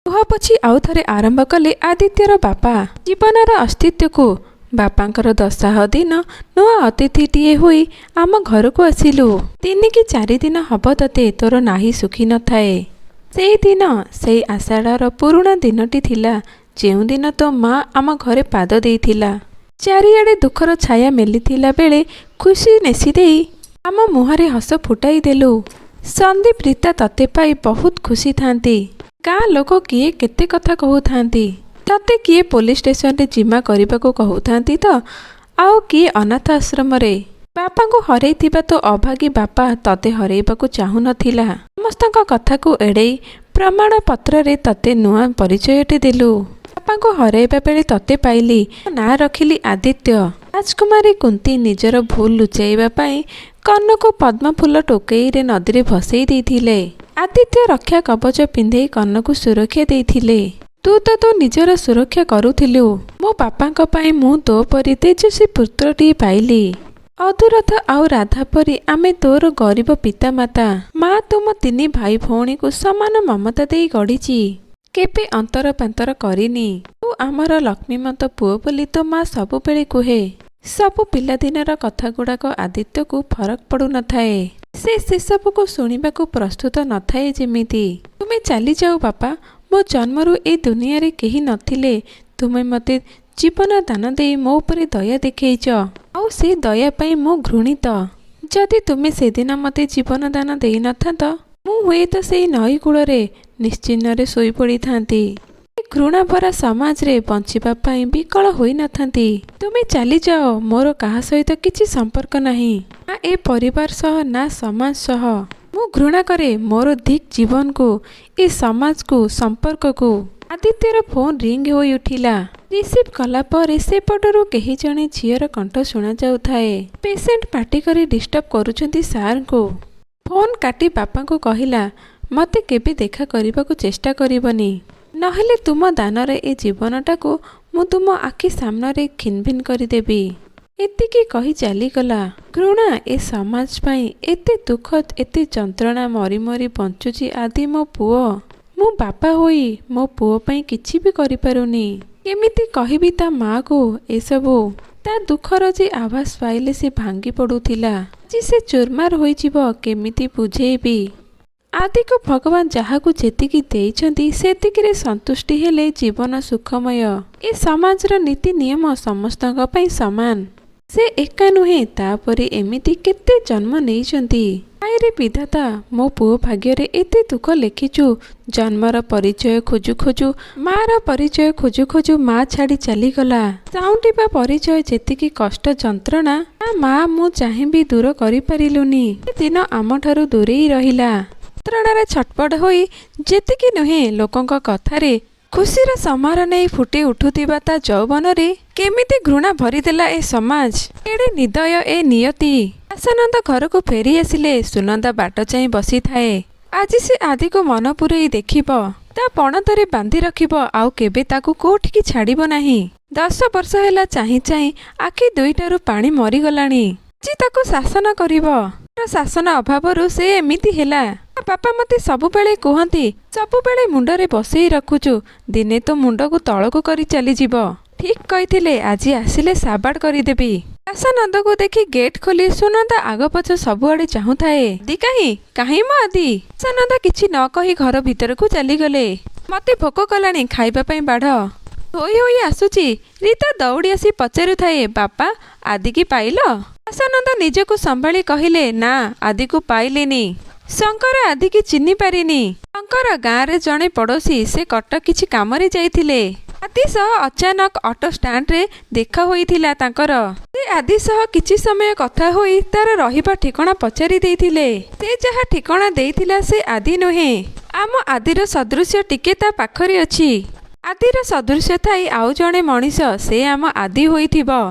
कुह पछी आउ थरे आरंभ कले आदित्यर बापा जीवनर अस्तित्व को। बापांकर दशाह दिन नुआ अतिथिटीए होई आम घर को आसिलु। 3 कि 4 दिन हब तते तोर नाही सुखी न थाए। सेई दिन सेई आषाढ़र पुरुणा दिनटी थिला जेउ दिन तो माँ आम घरे पाद देइथिला। चारिआडे दुखर छाया मेलिथिला बेले खुशी नेसी देई आम मुहरे हस फुटाई देलु। संदीप रीता तते पाई बहुत खुशी थांती। गाँ लोक किए केते कथा कहूथांती। तते किए पुलिस स्टेशन रे जिमा करने को कहूथांती तो आउ किए अनाथ आश्रम रे। बापा को हरैथिबा तो अभागी बापा तते हरैबाकू चाहू नथिला। समस्तक कथा को एड़े प्रमाण पत्र रे तते नुआ परिचयटे देलु। बापा को हरैबा बेले तते पाइली ना रखिली आदित्य। राजकुमारी कुंती निजर भूल लुचाइबा पाई कन्न को पद्म फूल टोकई रे नदी रे भसई देइथिले। आदित्य रक्षा कवच पिंधे कन्न को सुरक्षा देइथिले। तू तो निजर सुरक्षा करुथिलु। मो बापांक पाई मु तो परी तेजस्वी पुत्रटी पाइली। अधुरथ आउ राधा परी आमे तोर गरीब पिता माता। माँ तुम 3 भाई भौणी को समान ममता देई गढ़ीची। केबे अंतर पांतर करिनी। तू आमर लक्ष्मीमंत पुओ बोली तो माँ सबुबेले कुहे। सबु पिलादिनर कथा गुड़ाक आदित्य को फरक पड़ू न थाए। से सब को सुनिबा को प्रस्तुत न थाए जेमिति। तुमे चली जाओ बापा, मो जन्मरू ए दुनिया रे केही नथिले तुमे मते जीवन दान दे मो उपरे दया देखैछ। आउ से दया पाई मो घृणित। जदि तुमे से दिन मते जीवन दान देई नथांत मु हुए तो से नई कूल रे निश्चिन्न रे सोई पड़ी थांती। घृणा भरा समाज रे बंचिबा पाई विकल होई नथांती। तुमे चली जाओ, मोर काहा सहित किछि संपर्क नाही। ना ए परिवार सह ना समाज सह। मु घृणा करे मोर दिक जीवन को ए समाज को संपर्क को। आदित्यर फोन रिंग होई उठिला। रिसीव कला पर से पटरू केही जणे झियर कंठ सुना जाउथाए। पेशेंट पार्टी करी डिस्टर्ब करूछंती सार को। फोन काटी बापा को कहिला मते केबे देखा करबा को चेष्टा करिवनी, नहेले तुम दानरे ए जीवनटा को मु तुम आखि सामने खिनभिन करदेवी। एतिकी कही चलीगला। घृणा ए समाज पाई एते दुख एते जंत्रणा मरी मरी बंचुची आदि मो पुओ। मु बापा होई मो पुओ पाई किछि भी करि पारुनी। केमिति कहिबी ता माँ को ए सबु। ता दुखर जे आवाज पाइले से भांगी पड़ुथिला। जी से चुरमार होई जिवो केमिति बुझेबी। आदि को भगवान जहाँ को जेतिकी देइछंती सेतिकिरे संतुष्टि हेले जीवन सुखमय। ए समाजर नीति नियम समस्तक पई समान। से एका नुहे तापरे एमिति केते जन्म नेइछंती। आइरे विधाता मो पुओ भाग्य एते दुख लेखिचु। जन्मर परिचय खोजु खोजु मार परिचय खोजु खोजु माँ छाड़ी चलीगला। साउंटिबा परिचय जेतिकी कष्ट जंत्रणा माँ मु चाहेबी दूर करि पारिलुनी। दिन आम ठारू दूरेई रहिला। यंत्रणार छटपट होई जेतिकी नुहे लोकंक कथारे खुशीर समार नहीं फुटी उठुथिबा ता जौवन रे केमिति घृणा भरीदेला ए समाज। एडे निदय ए नियति। आशानंद घर को फेरी आसिले। सुनंदा बाट चाई बसी थाए। आज से आदि को मन पुरई देखिब ता पणतरे बांधी रखिब आउ केबे ताकू कोठिकी छाड़िब नाही। 10 वर्ष हैला चाही चाही आखि दुईटारू पानी मरी गलानी। जी ताकू शासन करिब। शासन अभावरू से एमिति हेला। बापा मते सबुबेले कहती सबुबेले मुंडरे बसई रखुचु दिने तो मुंड को तलकू करी चली जीव। ठीक कही आज आसिले साबाड़ करदेवी। आशानंद को देखी गेट खोली सुनंदा आग पछ सबुआड़े चाहू थाए। दी कहीं मो आदि। आशानंद किछि न कही घर भीतर को चलीगले। मते भोक कलानी खाइबा पई बाढ़। होई होई आसुची। रीता दौड़ी आसी पचारू थाए बापा आदि की पाइल। आशानंद निजको संभाली कहिले ना आदि को पाइलेनी। शंकर आदि की चिन्हि पारिनी। शंकर गाँव रे जड़े पड़ोसी से कटक किछि काम रे जाइथिले। आदि सह अचानक ऑटो स्टैंड रे देखा होइथिला तांकर। से आदि सह किछि समय कथा होई तार रहिबा ठिकाना पचारि देइथिले। से जहा ठिकाना देइथिला से आदि नुहे। आम आदिर सदृश्य टिके ता पाखरे अछि। आदिर सदृश्य थाई आउ जड़े मनीष से आम आदि होइथिबो।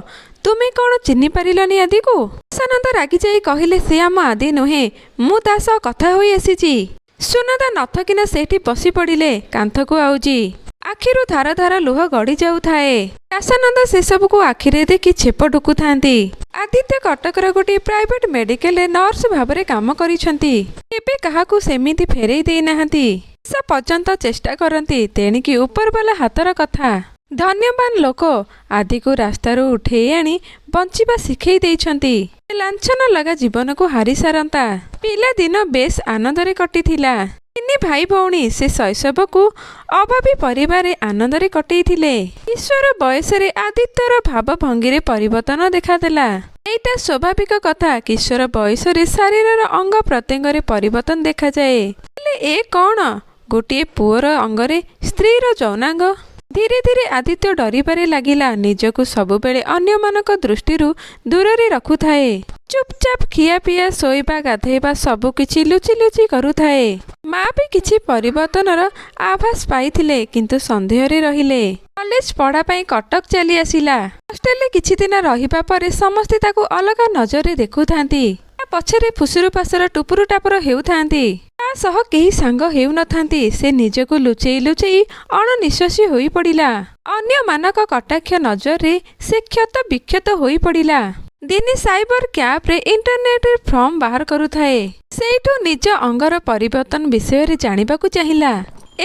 तुमे कौन चिन्हि पारिलनी आदि को? आशानंद रागी जाई कहिले से आम आदि नुहे मु ता सह कथा होई आसीची। सुनंदा नथकिना सेठी बसी पड़िले कांथ को आउजी। आखिरु धार धार लुह गड़ी जाऊ थाए। आशानंद से सब को आखिरे देखि छेप ढुकु थांती। आदित्य कटकर गोटे प्राइवेट मेडिकल नर्स भाबरे काम करिसंती। केबे काहाकू सेमिति फेरई देई नाहंती। ଶେଷ ପର୍ଯ୍ୟନ୍ତ ଚେଷ୍ଟା କରନ୍ତି। ତେଣିକି ଉପରବାଲା ହାତର କଥା। ଧନ୍ୟବାନ ଲୋକ ଆଦିକୁ ରାସ୍ତାରୁ ଉଠେଇ ଆଣି ବଞ୍ଚିବା ଶିଖେଇ ଦେଇଛନ୍ତି। ଲାଞ୍ଛନ ଲଗା ଜୀବନକୁ ହାରି ସାରନ୍ତା। ପିଲାଦିନ ବେଶ୍ ଆନନ୍ଦରେ କଟିଥିଲା। 3 ଭାଇ ଭଉଣୀ ସେ ଶୈଶବକୁ ଅଭାବୀ ପରିବାରରେ ଆନନ୍ଦରେ କଟେଇଥିଲେ। ଈଶ୍ୱର ବୟସରେ ଆଦିତ୍ୟର ଭାବଭଙ୍ଗୀରେ ପରିବର୍ତ୍ତନ ଦେଖାଦେଲା। ଏଇଟା ସ୍ୱାଭାବିକ କଥା। କିଶୋର ବୟସରେ ଶରୀରର ଅଙ୍ଗ ପ୍ରତ୍ୟଙ୍ଗରେ ପରିବର୍ତ୍ତନ ଦେଖାଯାଏ। ହେଲେ ଏ କ'ଣ? ଗୋଟିଏ ପୁଅର ଅଙ୍ଗରେ ସ୍ତ୍ରୀର ଯୌନାଙ୍ଗ। ଧୀରେ ଧୀରେ ଆଦିତ୍ୟ ଡରିବାରେ ଲାଗିଲା। ନିଜକୁ ସବୁବେଳେ ଅନ୍ୟମାନଙ୍କ ଦୃଷ୍ଟିରୁ ଦୂରରେ ରଖୁଥାଏ। ଚୁପଚାପ ଖିଆପିଆ ଶୋଇବା ଗାଧୋଇବା ସବୁକିଛି ଲୁଚି ଲୁଚି କରୁଥାଏ। ମା ବି କିଛି ପରିବର୍ତ୍ତନର ଆଭାସ ପାଇଥିଲେ, କିନ୍ତୁ ସନ୍ଦେହରେ ରହିଲେ। କଲେଜ ପଢ଼ା ପାଇଁ କଟକ ଚାଲି ଆସିଲା। ହଷ୍ଟେଲରେ କିଛି ଦିନ ରହିବା ପରେ ସମସ୍ତେ ତାକୁ ଅଲଗା ନଜରରେ ଦେଖୁଥାନ୍ତି। ତା ପଛରେ ଫୁସୁରୁ ପାସର ଟୁପୁରୁ ଟାପର ହେଉଥାନ୍ତି। ତା ସହ କେହି ସାଙ୍ଗ ହେଉନଥାନ୍ତି। ସେ ନିଜକୁ ଲୁଚେଇ ଲୁଚେଇ ଅଣନିଶ୍ୱାସୀ ହୋଇପଡ଼ିଲା। ଅନ୍ୟମାନଙ୍କ କଟାକ୍ଷ ନଜରରେ ସେ କ୍ଷତ ବିକ୍ଷତ ହୋଇପଡ଼ିଲା। ଦିନେ ସାଇବର କ୍ୟାଫରେ ଇଣ୍ଟରନେଟରେ ଫର୍ମ ବାହାର କରୁଥାଏ। ସେଇଠୁ ନିଜ ଅଙ୍ଗର ପରିବର୍ତ୍ତନ ବିଷୟରେ ଜାଣିବାକୁ ଚାହିଁଲା।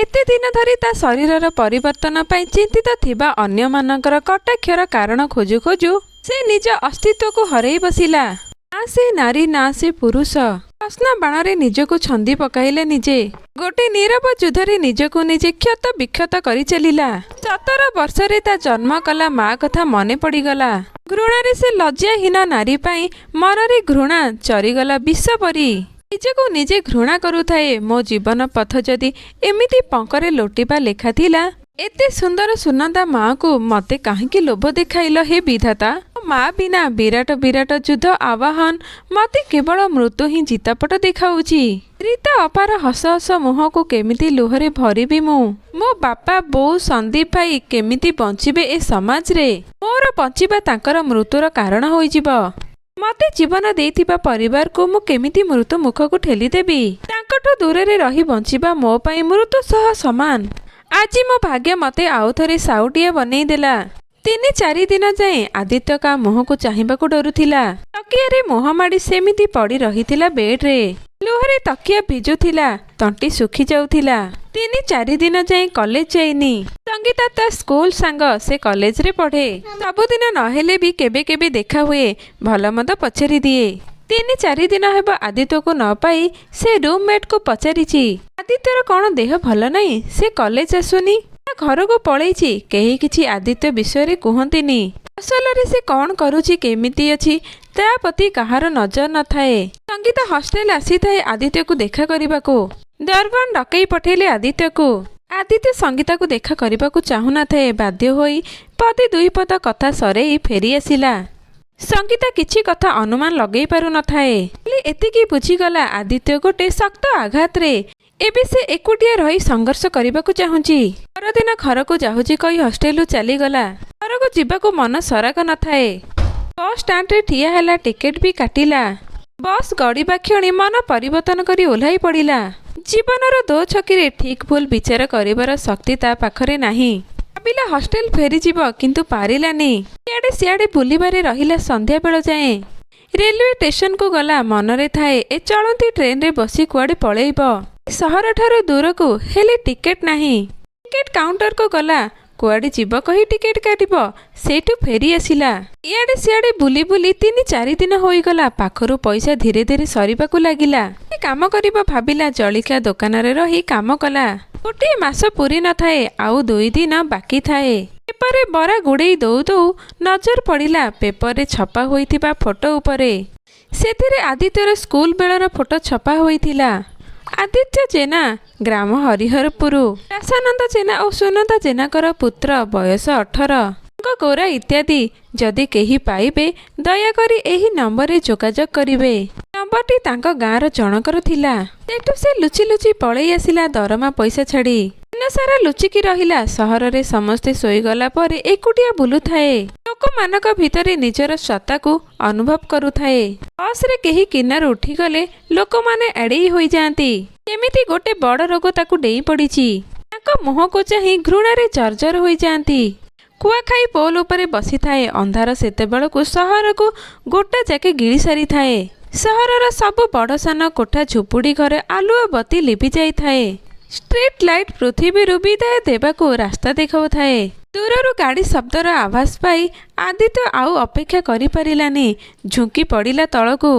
ଏତେ ଦିନ ଧରି ତା ଶରୀରର ପରିବର୍ତ୍ତନ ପାଇଁ ଚିନ୍ତିତ ଥିବା ଅନ୍ୟମାନଙ୍କର କଟାକ୍ଷର କାରଣ ଖୋଜୁ ଖୋଜୁ ସେ ନିଜ ଅସ୍ତିତ୍ୱକୁ ହରେଇ ବସିଲା। ନା ସେ ନାରୀ, ନା ସେ ପୁରୁଷ। ପ୍ରଶ୍ନ ବାଣରେ ନିଜକୁ ଛନ୍ଦି ପକାଇଲେ ନିଜେ। ଗୋଟେ ନୀରବ ଯୁଦ୍ଧରେ ନିଜକୁ ନିଜେ କ୍ଷତ ବିକ୍ଷତ କରି ଚାଲିଲା। 17 ବର୍ଷରେ ତା ଜନ୍ମ କଲା ମା କଥା ମନେ ପଡ଼ିଗଲା। ଘୃଣାରେ ସେ ଲଜ୍ଜାହୀନ ନାରୀ ପାଇଁ ମନରେ ଘୃଣା ଚରିଗଲା ବିଷ ପରି। ନିଜକୁ ନିଜେ ଘୃଣା କରୁଥାଏ। ମୋ ଜୀବନ ପଥ ଯଦି ଏମିତି ପଙ୍କରେ ଲୋଟିବା ଲେଖା ଥିଲା, ଏତେ ସୁନ୍ଦର ସୁନନ୍ଦା ମାଆକୁ ମତେ କାହିଁକି ଲୋଭ ଦେଖାଇଲ ହେ ବିଧାତା? ମା ବିନା ବିରାଟ ବିରାଟ ଯୁଦ୍ଧ ଆବାହନ ମତେ କେବଳ ମୃତ୍ୟୁ ହିଁ ଜିତାପଟ ଦେଖାଉଛି। ରୀତା ଅପାର ହସ ହସ ମୁହଁକୁ କେମିତି ଲୁହରେ ଭରିବି ମୁଁ? ମୋ ବାପା ବୋଉ ସନ୍ଦୀପ ଭାଇ କେମିତି ବଞ୍ଚିବେ ଏ ସମାଜରେ? ମୋର ବଞ୍ଚିବା ତାଙ୍କର ମୃତ୍ୟୁର କାରଣ ହୋଇଯିବ। ମତେ ଜୀବନ ଦେଇଥିବା ପରିବାରକୁ ମୁଁ କେମିତି ମୃତ୍ୟୁ ମୁଖକୁ ଠେଲିଦେବି? ତାଙ୍କଠୁ ଦୂରରେ ରହି ବଞ୍ଚିବା ମୋ ପାଇଁ ମୃତ୍ୟୁ ସହ ସମାନ। ଆଜି ମୋ ଭାଗ୍ୟ ମତେ ଆଉଥରେ ସାଉଟିଆ ବନେଇଦେଲା। 3-4 ଦିନ ଯାଏଁ ଆଦିତ୍ୟ କା ମୁହଁକୁ ଚାହିଁବାକୁ ଡରୁଥିଲା। ତକିଆରେ ମୁହଁ ମାଡ଼ି ସେମିତି ପଡ଼ି ରହିଥିଲା ବେଡ୍ରେ। ଲୁହରେ ତକିଆ ଭିଜୁଥିଲା, ତଣ୍ଟି ଶୁଖି ଯାଉଥିଲା। 3-4 ଦିନ ଯାଏଁ କଲେଜ ଯାଇନି। ସଙ୍ଗୀତା ତା ସ୍କୁଲ ସାଙ୍ଗ, ସେ କଲେଜରେ ପଢ଼େ। ସବୁଦିନ ନହେଲେ ବି କେବେ କେବେ ଦେଖା ହୁଏ, ଭଲ ମନ୍ଦ ପଚାରି ଦିଏ। 3-4 ଦିନ ହେବ ଆଦିତ୍ୟକୁ ନ ପାଇ ସେ ରୁମମେଟ୍କୁ ପଚାରିଛି, ଆଦିତ୍ୟର କ'ଣ ଦେହ ଭଲ ନାହିଁ? ସେ କଲେଜ ଆସୁନି, ତା ଘରକୁ ପଳେଇଛି। କେହି କିଛି ଆଦିତ୍ୟ ବିଷୟରେ କୁହନ୍ତିନି। ଅସଲରେ ସେ କ'ଣ କରୁଛି, କେମିତି ଅଛି, ତା ପ୍ରତି କାହାର ନଜର ନଥାଏ। ସଙ୍ଗୀତା ହଷ୍ଟେଲ ଆସିଥାଏ ଆଦିତ୍ୟକୁ ଦେଖା କରିବାକୁ। ଦରବାନ ଡକେଇ ପଠେଇଲେ ଆଦିତ୍ୟକୁ। ଆଦିତ୍ୟ ସଙ୍ଗୀତାକୁ ଦେଖା କରିବାକୁ ଚାହୁଁନଥାଏ। ବାଧ୍ୟ ହୋଇ ପଦେ 2 ପଦ କଥା ସରେଇ ଫେରି ଆସିଲା। ସଙ୍ଗୀତା କିଛି କଥା ଅନୁମାନ ଲଗେଇ ପାରୁନଥାଏ। ହେଲେ ଏତିକି ବୁଝିଗଲା, ଆଦିତ୍ୟ ଗୋଟେ ଶକ୍ତ ଆଘାତରେ ଏବେ ସେ ଏକୁଟିଆ ରହି ସଂଘର୍ଷ କରିବାକୁ ଚାହୁଁଛି। ପରଦିନ ଘରକୁ ଯାଉଛି କହି ହଷ୍ଟେଲରୁ ଚାଲିଗଲା। ଘରକୁ ଯିବାକୁ ମନ ସରାଗ ନଥାଏ। ବସ୍ ଷ୍ଟାଣ୍ଡରେ ଠିଆ ହେଲା, ଟିକେଟ ବି କାଟିଲା। ବସ୍ ଗଡ଼ିବା କ୍ଷଣି ମନ ପରିବର୍ତ୍ତନ କରି ଓହ୍ଲାଇ ପଡ଼ିଲା। ଜୀବନର ଦୋ ଛକିରେ ଠିକ୍ ଭୁଲ ବିଚାର କରିବାର ଶକ୍ତି ତା ପାଖରେ ନାହିଁ। ଭାବିଲା ହଷ୍ଟେଲ ଫେରିଯିବ, କିନ୍ତୁ ପାରିଲାନି। ଇଆଡ଼େ ସିଆଡ଼େ ବୁଲିବାରେ ରହିଲା ସନ୍ଧ୍ୟାବେଳ ଯାଏଁ। ରେଲୱେ ଷ୍ଟେସନକୁ ଗଲା। ମନରେ ଥାଏ ଏ ଚଳନ୍ତି ଟ୍ରେନରେ ବସି କୁଆଡ଼େ ପଳେଇବ ସହରଠାରୁ ଦୂରକୁ, ହେଲେ ଟିକେଟ ନାହିଁ। ଟିକେଟ କାଉଣ୍ଟରକୁ ଗଲା। କୁଆଡ଼େ ଯିବ କହି ଟିକେଟ କାଟିବ, ସେଇଠୁ ଫେରି ଆସିଲା। ଇଆଡ଼େ ସିଆଡ଼େ ବୁଲି ବୁଲି 3-4 ଦିନ ହୋଇଗଲା। ପାଖରୁ ପଇସା ଧୀରେ ଧୀରେ ସରିବାକୁ ଲାଗିଲା। କାମ କରିବ ଭାବିଲା, ଜଳିଖିଆ ଦୋକାନରେ ରହି କାମ କଲା। ଗୋଟିଏ ମାସ ପୁରି ନଥାଏ, ଆଉ 2 ଦିନ ବାକି ଥାଏ। ପେପରରେ ବରା ଗୁଡ଼େଇ ଦଉ ଦଉ ନଜର ପଡ଼ିଲା ପେପରରେ ଛପା ହୋଇଥିବା ଫଟୋ ଉପରେ। ସେଥିରେ ଆଦିତ୍ୟର ସ୍କୁଲ ବେଳର ଫଟୋ ଛପା ହୋଇଥିଲା। ଆଦିତ୍ୟ ଜେନା, ଗ୍ରାମ ହରିହରପୁର। ରାସାନନ୍ଦ ଜେନା ଓ ସୁନନ୍ଦା ଜେନାଙ୍କର ପୁତ୍ର, ବୟସ 18, ଗୋରା ଇତ୍ୟାଦି। ଯଦି କେହି ପାଇବେ ଦୟାକରି ଏହି ନମ୍ବରରେ ଯୋଗାଯୋଗ କରିବେ। ନମ୍ବରଟି ତାଙ୍କ ଗାଁର ଜଣକର ଥିଲା। ସେଠୁ ସେ ଲୁଚି ଲୁଚି ପଳେଇ ଆସିଲା ଦରମା ପଇସା ଛାଡ଼ି। ଦିନସାରା ଲୁଚିକି ରହିଲା। ସହରରେ ସମସ୍ତେ ଶୋଇଗଲା ପରେ ଏକୁଟିଆ ବୁଲୁଥାଏ। ଲୋକମାନଙ୍କ ଭିତରେ ନିଜର ସତ୍ତାକୁ ଅନୁଭବ କରୁଥାଏ। ବସରେ କେହି କିନାରୁ ଉଠିଗଲେ ଲୋକମାନେ ଏଡ଼େଇ ହୋଇଯାଆନ୍ତି। କେମିତି ଗୋଟେ ବଡ଼ ରୋଗ ତାକୁ ଡେଇଁ ପଡ଼ିଛି। ତାଙ୍କ ମୁହଁକୁ ଚାହିଁ ଘୃଣାରେ ଜର୍ଜର ହୋଇଯାଆନ୍ତି। କୁଆଖାଇ ପୋଲ ଉପରେ ବସିଥାଏ। ଅନ୍ଧାର ସେତେବେଳକୁ ସହରକୁ ଗୋଟା ଯାକେ ଗିଳି ସାରିଥାଏ। ସହରର ସବୁ ବଡ଼ ସାନ କୋଠା ଝୁପୁଡ଼ି ଘରେ ଆଲୁଅ ବତି ଲିଭି ଯାଇଥାଏ। ଷ୍ଟ୍ରିଟ୍ ଲାଇଟ୍ ପୃଥିବୀରୁ ବିଦାୟ ଦେବାକୁ ରାସ୍ତା ଦେଖାଉଥାଏ। ଦୂରରୁ ଗାଡ଼ି ଶବ୍ଦର ଆଭାସ ପାଇ ଆଦିତ୍ୟ ଆଉ ଅପେକ୍ଷା କରିପାରିଲାନି, ଝୁଙ୍କି ପଡ଼ିଲା ତଳକୁ।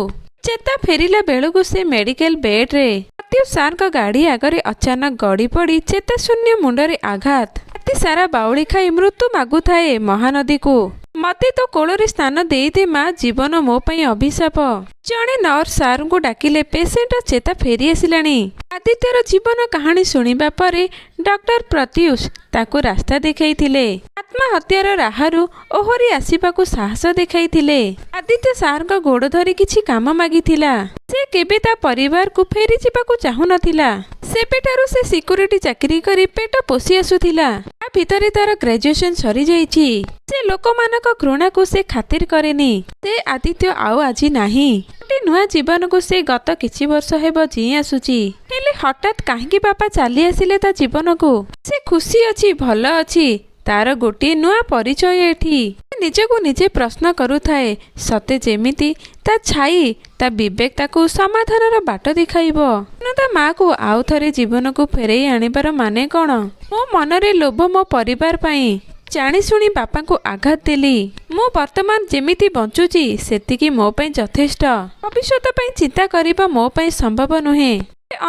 ଚେତା ଫେରିଲା ବେଳକୁ ସେ ମେଡିକାଲ ବେଡ୍ରେ। ପ୍ରତ୍ୟୁଷ ସାର୍ଙ୍କ ଗାଡ଼ି ଆଗରେ ଅଚାନକ ଗଡ଼ି ପଡ଼ି ଚେତାଶୂନ୍ୟ ମୁଣ୍ଡରେ ଆଘାତ। ରାତି ସାରା ବାଉଳି ଖାଇ ମୃତ୍ୟୁ ମାଗୁଥାଏ ମହାନଦୀକୁ। ମତେ ତୋ କୋଳରେ ସ୍ଥାନ ଦେଇଦେ ମା, ଜୀବନ ମୋ ପାଇଁ ଅଭିଶାପ। ଜଣେ ନର୍ସ ସାର୍ଙ୍କୁ ଡାକିଲେ। ପେସେଣ୍ଟର ଚେତା ଫେରି ଆସିଲାଣି। ଆଦିତ୍ୟର ଜୀବନ କାହାଣୀ ଶୁଣିବା ପରେ ଡକ୍ଟର ପ୍ରତ୍ୟୁଷ ତାକୁ ରାସ୍ତା ଦେଖାଇଥିଲେ। ଆତ୍ମହତ୍ୟାର ରାହାରୁ ଓହରି ଆସିବାକୁ ସାହସ ଦେଖାଇଥିଲେ। ଆଦିତ୍ୟ ସାର୍ଙ୍କ ଗୋଡ଼ ଧରି କିଛି କାମ ମାଗିଥିଲା। ସେ କେବେ ତା ପରିବାରକୁ ଫେରି ଯିବାକୁ ଚାହୁଁନଥିଲା। ସେବେଠାରୁ ସେ ସିକ୍ୟୁରିଟି ଚାକିରି କରି ପେଟ ପୋଷି ଆସୁଥିଲା। ତା ଭିତରେ ତାର ଗ୍ରାଜୁଏସନ ସରିଯାଇଛି। ସେ ଲୋକମାନଙ୍କ ଘୃଣାକୁ ସେ ଖାତିର କରେନି। ସେ ଆଦିତ୍ୟ ଆଉ ଆଜି ନାହିଁ। ଗୋଟେ ନୂଆ ଜୀବନକୁ ସେ ଗତ କିଛି ବର୍ଷ ହେବ ଜିଇଁ ଆସୁଛି। ହେଲେ ହଠାତ୍ କାହିଁକି ବାପା ଚାଲି ଆସିଲେ ତା ଜୀବନକୁ? ସେ ଖୁସି ଅଛି, ଭଲ ଅଛି। ତାର ଗୋଟିଏ ନୂଆ ପରିଚୟ ଏଠି। ନିଜକୁ ନିଜେ ପ୍ରଶ୍ନ କରୁଥାଏ, ସତେ ଯେମିତି ତା ଛାଇ, ତା ବିବେକ ତାକୁ ସମାଧାନର ବାଟ ଦେଖାଇବ। ତା ମାକୁ ଆଉ ଥରେ ଜୀବନକୁ ଫେରେଇ ଆଣିବାର ମାନେ କ'ଣ? ମୋ ମନରେ ଲୋଭ ମୋ ପରିବାର ପାଇଁ। ଜାଣିଶୁଣି ବାପାଙ୍କୁ ଆଘାତ ଦେଲି। ମୁଁ ବର୍ତ୍ତମାନ ଯେମିତି ବଞ୍ଚୁଛି ସେତିକି ମୋ ପାଇଁ ଯଥେଷ୍ଟ। ଭବିଷ୍ୟତ ପାଇଁ ଚିନ୍ତା କରିବା ମୋ ପାଇଁ ସମ୍ଭବ ନୁହେଁ।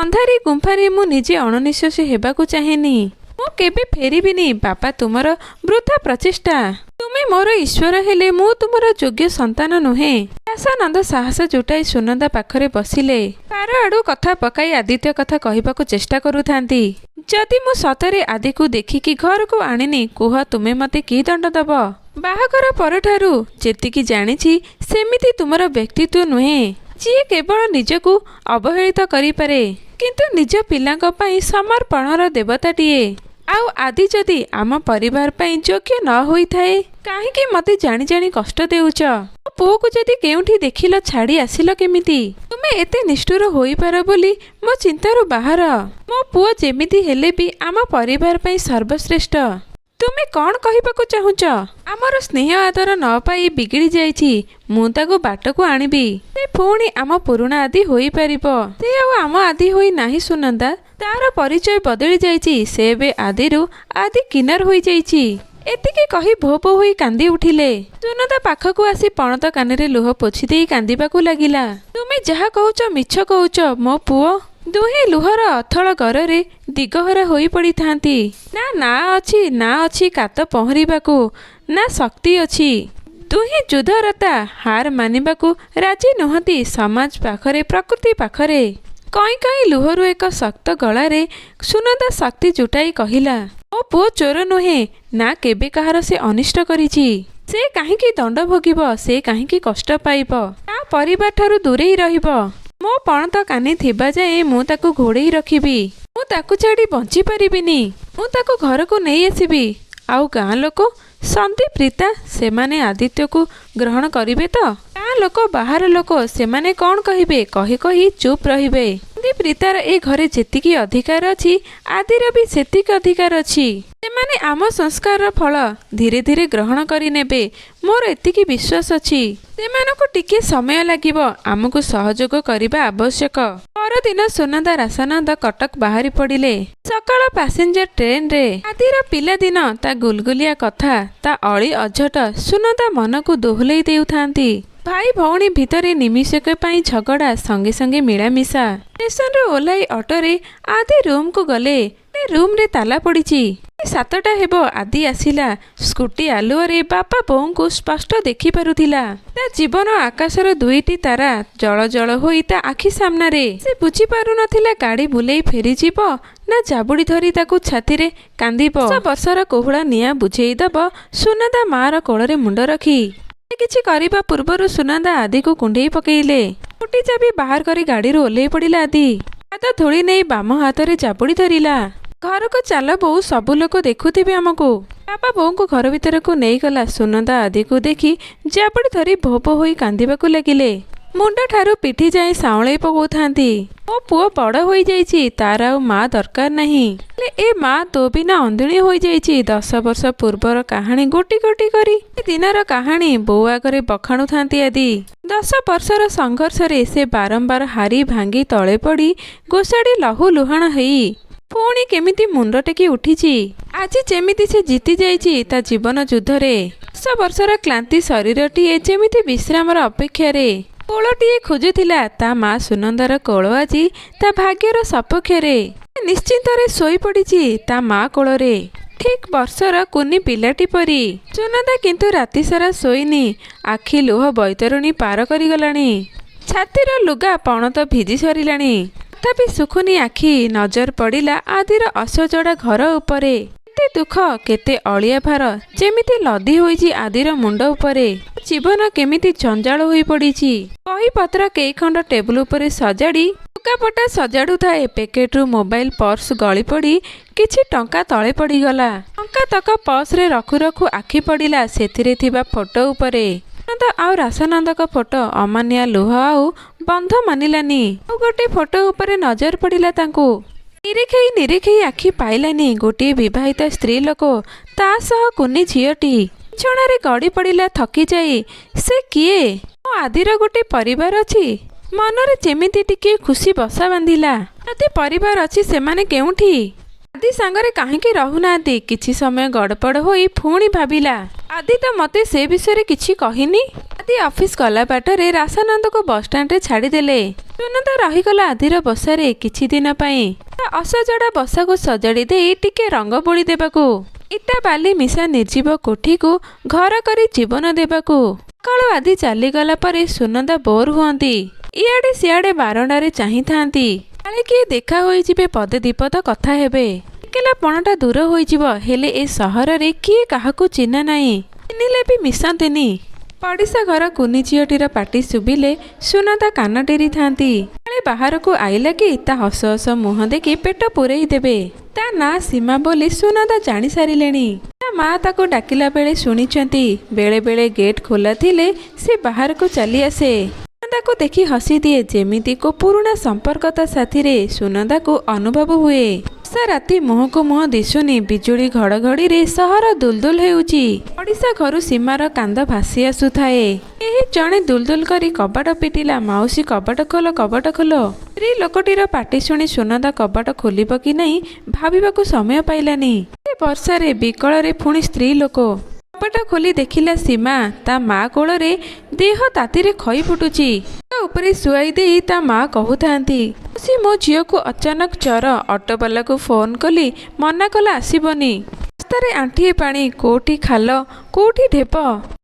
ଅନ୍ଧାରୀ ଗୁମ୍ଫାରେ ମୁଁ ନିଜେ ଅଣନିଶ୍ୱାସୀ ହେବାକୁ ଚାହେଁନି। ମୁଁ କେବେ ଫେରିବିନି। ବାପା, ତୁମର ବୃଥା ପ୍ରଚେଷ୍ଟା। ତୁମେ ମୋର ଈଶ୍ୱର ହେଲେ ମୁଁ ତୁମର ଯୋଗ୍ୟ ସନ୍ତାନ ନୁହେଁ। ବ୍ୟାସାନନ୍ଦ ସାହସ ଜୁଟାଇ ସୁନନ୍ଦା ପାଖରେ ବସିଲେ। ବାର ଆଡୁ କଥା ପକାଇ ଆଦିତ୍ୟ କଥା କହିବାକୁ ଚେଷ୍ଟା କରୁଥାନ୍ତି। ଯଦି ମୁଁ ସତରେ ଆଦିକୁ ଦେଖିକି ଘରକୁ ଆଣିନି, କୁହ ତୁମେ ମତେ କି ଦଣ୍ଡ ଦବ? ବାହାଘର ପରଠାରୁ ଯେତିକି ଜାଣିଛି ସେମିତି ତୁମର ବ୍ୟକ୍ତିତ୍ୱ ନୁହେଁ। ଯିଏ କେବଳ ନିଜକୁ ଅବହେଳିତ କରିପାରେ, କିନ୍ତୁ ନିଜ ପିଲାଙ୍କ ପାଇଁ ସମର୍ପଣର ଦେବତାଟିଏ। ଆଉ ଆଦି ଯଦି ଆମ ପରିବାର ପାଇଁ ଯୋଗ୍ୟ ନ ହୋଇଥାଏ, କାହିଁକି ମତେ ଜାଣି ଜାଣି କଷ୍ଟ ଦେଉଛ? ମୋ ପୁଅକୁ ଯଦି କେଉଁଠି ଦେଖିଲ ଛାଡ଼ି ଆସିଲ କେମିତି? ତୁମେ ଏତେ ନିଷ୍ଠୁର ହୋଇପାର ବୋଲି ମୋ ଚିନ୍ତାରୁ ବାହାର। ମୋ ପୁଅ ଯେମିତି ହେଲେ ବି ଆମ ପରିବାର ପାଇଁ ସର୍ବଶ୍ରେଷ୍ଠ। ତୁମେ କ'ଣ କହିବାକୁ ଚାହୁଁଛ? ଆମର ସ୍ନେହ ଆଦର ନ ପାଇ ବିଗିଡ଼ି ଯାଇଛି। ମୁଁ ତାକୁ ବାଟକୁ ଆଣିବି। ସେ ପୁଣି ଆମ ପୁରୁଣା ଆଦି ହୋଇପାରିବ। ସେ ଆଉ ଆମ ଆଦି ହୋଇ ନାହିଁ ସୁନନ୍ଦା। ତାର ପରିଚୟ ବଦଳି ଯାଇଛି। ସେ ଏବେ ଆଦିରୁ ଆଦି କିନ୍ନର ହୋଇଯାଇଛି। ଏତିକି କହି ଭୋ ଭୋ ହୋଇ କାନ୍ଦି ଉଠିଲେ। ସୁନନ୍ଦା ପାଖକୁ ଆସି ପଣତ କାନରେ ଲୁହ ପୋଛି ଦେଇ କାନ୍ଦିବାକୁ ଲାଗିଲା। ତୁମେ ଯାହା କହୁଛ ମିଛ କହୁଛ ମୋ ପୁଅ। ଦୁହେଁ ଲୁହର ଅଥଳ ଗରରେ ଦିଗହରା ହୋଇ ପଡ଼ିଥାନ୍ତି। ନା ନାଁ ଅଛି, ନା ଅଛି କାତ ପହଁରିବାକୁ, ନା ଶକ୍ତି ଅଛି। ଦୁହେଁ ଯୁଦ୍ଧରତା, ହାର ମାନିବାକୁ ରାଜି ନୁହନ୍ତି ସମାଜ ପାଖରେ, ପ୍ରକୃତି ପାଖରେ। କଇଁ କଇଁ ଲୁହରୁ ଏକ ଶକ୍ତ ଗଳାରେ ସୁନନ୍ଦା ଶକ୍ତି ଜୁଟାଇ କହିଲା, ମୋ ପୁଅ ଚୋର ନୁହେଁ। ନା କେବେ କାହାର ସେ ଅନିଷ୍ଟ କରିଛି। ସେ କାହିଁକି ଦଣ୍ଡ ଭୋଗିବ? ସେ କାହିଁକି କଷ୍ଟ ପାଇବ? ତା ପରିବାର ଠାରୁ ଦୂରେଇ ରହିବ। ମୋ ପଣତ କାନି ଥିବା ଯାଏଁ ମୁଁ ତାକୁ ଘୋଡ଼େଇ ରଖିବି। ମୁଁ ତାକୁ ଛାଡ଼ି ବଞ୍ଚି ପାରିବିନି। ମୁଁ ତାକୁ ଘରକୁ ନେଇ ଆସିବି। ଆଉ ଗାଁ ଲୋକ, ସନ୍ଦୀପ, ରୀତା, ସେମାନେ ଆଦିତ୍ୟକୁ ଗ୍ରହଣ କରିବେ ତ? ଗାଁ ଲୋକ, ବାହାର ଲୋକ, ସେମାନେ କ'ଣ କହିବେ? କହି କହି ଚୁପ୍ ରହିବେ। ସନ୍ଦୀପ, ରୀତାର ଏ ଘରେ ଯେତିକି ଅଧିକାର ଅଛି, ଆଦିର ବି ସେତିକି ଅଧିକାର ଅଛି। ସେମାନେ ଆମ ସଂସ୍କାରର ଫଳ ଧୀରେ ଧୀରେ ଗ୍ରହଣ କରିନେବେ। ମୋର ଏତିକି ବିଶ୍ୱାସ ଅଛି। ସେମାନଙ୍କୁ ଟିକେ ସମୟ ଲାଗିବ। ଆମକୁ ସହଯୋଗ କରିବା ଆବଶ୍ୟକ। ପରଦିନ ସୁନନ୍ଦା ରାସାନନ୍ଦ କଟକ ବାହାରି ପଡ଼ିଲେ। ସକାଳ ପାସେଞ୍ଜର ଟ୍ରେନରେ। ଆଦିର ପିଲାଦିନ, ତା ଗୁଲଗୁଲିଆ କଥା, ତା ଅଳି ଅଝଟ ସୁନନ୍ଦା ମନକୁ ଦୋହଲେଇ ଦେଉଥାନ୍ତି। ଭାଇ ଭଉଣୀ ଭିତରେ ନିମିଷକ ପାଇଁ ଝଗଡ଼ା, ସଙ୍ଗେ ସଙ୍ଗେ ମିଳାମିଶା। ଷ୍ଟେସନରୁ ଓହ୍ଲାଇ ଅଟୋରେ ଆଦି ରୁମ୍କୁ ଗଲେ। ରୁମ୍ରେ ତାଲା ପଡ଼ିଛି। 7ଟା ହେବ। ଆଦି ଆସିଲା। ସ୍କୁଟି ଆଲୁଅରେ ବାପା ବୋଉଙ୍କୁ ସ୍ପଷ୍ଟ ଦେଖିପାରୁଥିଲା। ତା ଜୀବନ ଆକାଶର 2ଟି ତାରା ଜଳ ଜଳ ହୋଇ ତା ଆଖି ସାମ୍ନାରେ। ସେ ବୁଝିପାରୁନଥିଲା ଗାଡ଼ି ବୁଲେଇ ଫେରିଯିବ ନା ଜାବୁଡ଼ି ଧରି ତାକୁ ଛାତିରେ କାନ୍ଦିବ। ବର୍ଷର କୋହଳା ନିଆଁ ବୁଝେଇଦବ ସୁନନ୍ଦା ମାର କୋଳରେ ମୁଣ୍ଡ ରଖି। କିଛି କରିବା ପୂର୍ବରୁ ସୁନନ୍ଦା ଆଦିକୁ କୁଣ୍ଢେଇ ପକେଇଲେ। ସ୍କୁଟି ଚାବି ବାହାର କରି ଗାଡ଼ିରୁ ଓହ୍ଲେଇ ପଡ଼ିଲା ଆଦି। ହାତ ଧୋଳି ନେଇ ବାମ ହାତରେ ଜାବୁଡ଼ି ଧରିଲା। ଘରକୁ ଚାଲ ବୋଉ, ସବୁ ଲୋକ ଦେଖୁଥିବେ ଆମକୁ। ବାପା ବୋଉଙ୍କୁ ଘର ଭିତରକୁ ନେଇଗଲା। ସୁନନ୍ଦା ଆଦିକୁ ଦେଖି ଜାବୁଡ଼ି ଧରି ଭୋ ଭୋ ହୋଇ କାନ୍ଦିବାକୁ ଲାଗିଲେ। ମୁଣ୍ଡ ଠାରୁ ପିଠି ଯାଏ ସାଉଁଳେଇ ପକାଉଥାନ୍ତି। ମୋ ପୁଅ ବଡ଼ ହୋଇଯାଇଛି। ତାର ଆଉ ମା ଦରକାର ନାହିଁ। ହେଲେ ଏ ମା ତୋ ବିନା ଅନ୍ଧୁଣୀ ହୋଇଯାଇଛି। 10 ବର୍ଷ ପୂର୍ବର କାହାଣୀ ଗୋଟି ଗୋଟି କରି ଏ ଦିନର କାହାଣୀ ବୋଉ ଆଗରେ ବଖାଣୁଥାନ୍ତି ଆଦି। 10 ବର୍ଷର ସଂଘର୍ଷରେ ସେ ବାରମ୍ବାର ହାରି ଭାଙ୍ଗି ତଳେ ପଡ଼ି ଗୋସାଡ଼ି ଲହୁ ଲୁହାଣ ହେଇ ପୁଣି କେମିତି ମୁଣ୍ଡ ଟେକି ଉଠିଛି। ଆଜି ଯେମିତି ସେ ଜିତି ଯାଇଛି ତା ଜୀବନ ଯୁଦ୍ଧରେ। 10 ବର୍ଷର କ୍ଳାନ୍ତି ଶରୀରଟିଏ ଯେମିତି ବିଶ୍ରାମର ଅପେକ୍ଷାରେ। କୋଳଟିଏ ଖୋଜୁଥିଲା। ତା ମା ସୁନନ୍ଦାର କୋଳ ଆଜି ତା ଭାଗ୍ୟର ସପକ୍ଷରେ। ନିଶ୍ଚିନ୍ତରେ ଶୋଇପଡ଼ିଛି ତା ମା କୋଳରେ, ଠିକ୍ ବର୍ଷର କୁନି ପିଲାଟି ପରି। ସୁନନ୍ଦା କିନ୍ତୁ ରାତିସାରା ଶୋଇନି। ଆଖି ଲୁହ ବୈତରଣୀ ପାର କରିଗଲାଣି। ଛାତିର ଲୁଗା ପଣତ ଭିଜି ସରିଲାଣି। ତଥାପି ଶୁଖୁନି ଆଖି। ନଜର ପଡ଼ିଲା ଆଦିର ଅସଜଡ଼ା ଘର ଉପରେ। କେତେ ଦୁଃଖ, କେତେ ଅଳିଆ ଭାର ଯେମିତି ଲଦି ହୋଇଛି ଆଦିର ମୁଣ୍ଡ ଉପରେ। ଜୀବନ କେମିତି ଜଞ୍ଜାଳ ହୋଇ ପଡ଼ିଛି। ବହିପତ୍ର କେଇଖଣ୍ଡ ଟେବୁଲ ଉପରେ ସଜାଡ଼ି ଲୁଗାପଟା ସଜାଡ଼ୁଥାଏ। ପ୍ୟାକେଟରୁ ମୋବାଇଲ ପର୍ସ ଗଳି ପଡ଼ି କିଛି ଟଙ୍କା ତଳେ ପଡ଼ିଗଲା। ଟଙ୍କା ତକ ପର୍ସରେ ରଖୁ ରଖୁ ଆଖି ପଡ଼ିଲା ସେଥିରେ ଥିବା ଫଟୋ ଉପରେ। ସୁନନ୍ଦ ଆଉ ରାସାନନ୍ଦଙ୍କ ଫଟୋ। ଅମାନିଆ ଲୁହ ଆଉ ବନ୍ଧ ମାନିଲାନି। ଆଉ ଗୋଟେ ଫଟୋ ଉପରେ ନଜର ପଡ଼ିଲା ତାଙ୍କୁ। ନିରେଖେଇ ଆଖି ପାଇଲାନି। ଗୋଟିଏ ବିବାହିତା ସ୍ତ୍ରୀ ଲୋକ, ତା ସହ କୁନି ଝିଅଟି। ବିଛଣାରେ ଗଡ଼ି ପଡ଼ିଲା ଥକି ଯାଇ। ସେ କିଏ? ମୋ ଆଦିର ଗୋଟେ ପରିବାର ଅଛି। ମନରେ ଯେମିତି ଟିକିଏ ଖୁସି ବସା ବାନ୍ଧିଲା। ଯଦି ପରିବାର ଅଛି ସେମାନେ କେଉଁଠି? ଆଦି ସାଙ୍ଗରେ କାହିଁକି ରହୁନାହାନ୍ତି? କିଛି ସମୟ ଗଡ଼ପଡ଼ ହୋଇ ପୁଣି ଭାବିଲା, ଆଦି ତ ମୋତେ ସେ ବିଷୟରେ କିଛି କହିନି। ଆଦି ଅଫିସ ଗଲା ବାଟରେ ରାସାନନ୍ଦକୁ ବସଷ୍ଟାଣ୍ଡରେ ଛାଡ଼ିଦେଲେ। ସୁନନ୍ଦା ରହିଗଲା ଆଦିର ବସାରେ କିଛି ଦିନ ପାଇଁ। ତା ଅସଜଡ଼ା ବସାକୁ ସଜାଡ଼ି ଦେଇ ଟିକେ ରଙ୍ଗ ବୋଳି ଦେବାକୁ। ଇଟା ବାଲି ମିଶା ନିର୍ଜୀବ କୋଠିକୁ ଘର କରି ଜୀବନ ଦେବାକୁ। ସକାଳୁ ଆଦି ଚାଲିଗଲା ପରେ ସୁନନ୍ଦା ବୋର ହୁଅନ୍ତି। ଇଆଡ଼େ ସିଆଡ଼େ ବାରଣ୍ଡାରେ ଚାହିଁଥାନ୍ତି। କାଳେ କିଏ ଦେଖା ହୋଇଯିବେ, ପଦେ ଦିପଦ କଥା ହେବେ। ଏକେଲାପଣଟା ଦୂର ହୋଇଯିବ। ହେଲେ ଏ ସହରରେ କିଏ କାହାକୁ ଚିହ୍ନା ନାହିଁ। ଚିହ୍ନିଲେ ବି ମିଶନ୍ତିନି। ପଡ଼ିଶା ଘର କୁନି ଝିଅଟିର ପାଟି ଶୁଭିଲେ ସୁନନ୍ଦା କାନ ଡେରିଥାନ୍ତି। କାଳେ ବାହାରକୁ ଆଇଲା କି ତା ହସ ହସ ମୁହଁ ଦେଖି ପେଟ ପୂରେଇ ଦେବେ। ତା ନାଁ ସୀମା ବୋଲି ସୁନନ୍ଦା ଜାଣି ସାରିଲେଣି। ତା ମା ତାକୁ ଡାକିଲା ବେଳେ ଶୁଣିଛନ୍ତି। ବେଳେ ବେଳେ ଗେଟ୍ ଖୋଲା ଥିଲେ ସେ ବାହାରକୁ ଚାଲି ଆସେ। ସୁନନ୍ଦାକୁ ଦେଖି ହସିଦିଏ। ଯେମିତି କୋ ପୁରୁଣା ସମ୍ପର୍କ ତା ସାଥିରେ ସୁନନ୍ଦାକୁ ଅନୁଭବ ହୁଏ। ବର୍ଷା ରାତି ମୁହଁକୁ ମୁହଁ ଦିଶୁନି। ବିଜୁଳି ଘଡ଼ଘଡ଼ିରେ ସହର ଦୁଲଦୁଲ ହେଉଛି। ପଡ଼ିଶା ଘରୁ ସୀମାର କାନ୍ଦ ଭାସି ଆସୁଥାଏ। ଏହି ଜଣେ ଦୁଲଦୁଲ କରି କବାଟ ପିଟିଲା। ମାଉସୀ କବାଟ ଖୋଲ, କବାଟ ଖୋଲ। ସ୍ତ୍ରୀ ଲୋକଟିର ପାଟି ଶୁଣି ସୁନନ୍ଦା କବାଟ ଖୋଲିବ କି ନାହିଁ ଭାବିବାକୁ ସମୟ ପାଇଲାନି। ବର୍ଷାରେ ବିକଳରେ ପୁଣି ସ୍ତ୍ରୀ ଲୋକ। କବାଟ ଖୋଲି ଦେଖିଲା ସୀମା ତା ମା କୋଳରେ ଦେହ ତାତିରେ ଖଇ ଫୁଟୁଛି। ତା ଉପରେ ଶୁଆଇ ଦେଇ ତା ମା କହୁଥାନ୍ତି, ସେ ମୋ ଝିଅକୁ ଅଚାନକ ଜ୍ୱର। ଅଟୋବାଲାକୁ ଫୋନ କଲି, ମନା କଲା ଆସିବନି। ରାସ୍ତାରେ ଆଣ୍ଠିଏ ପାଣି, କୋଉଠି ଖାଲ କୋଉଠି ଢେପ।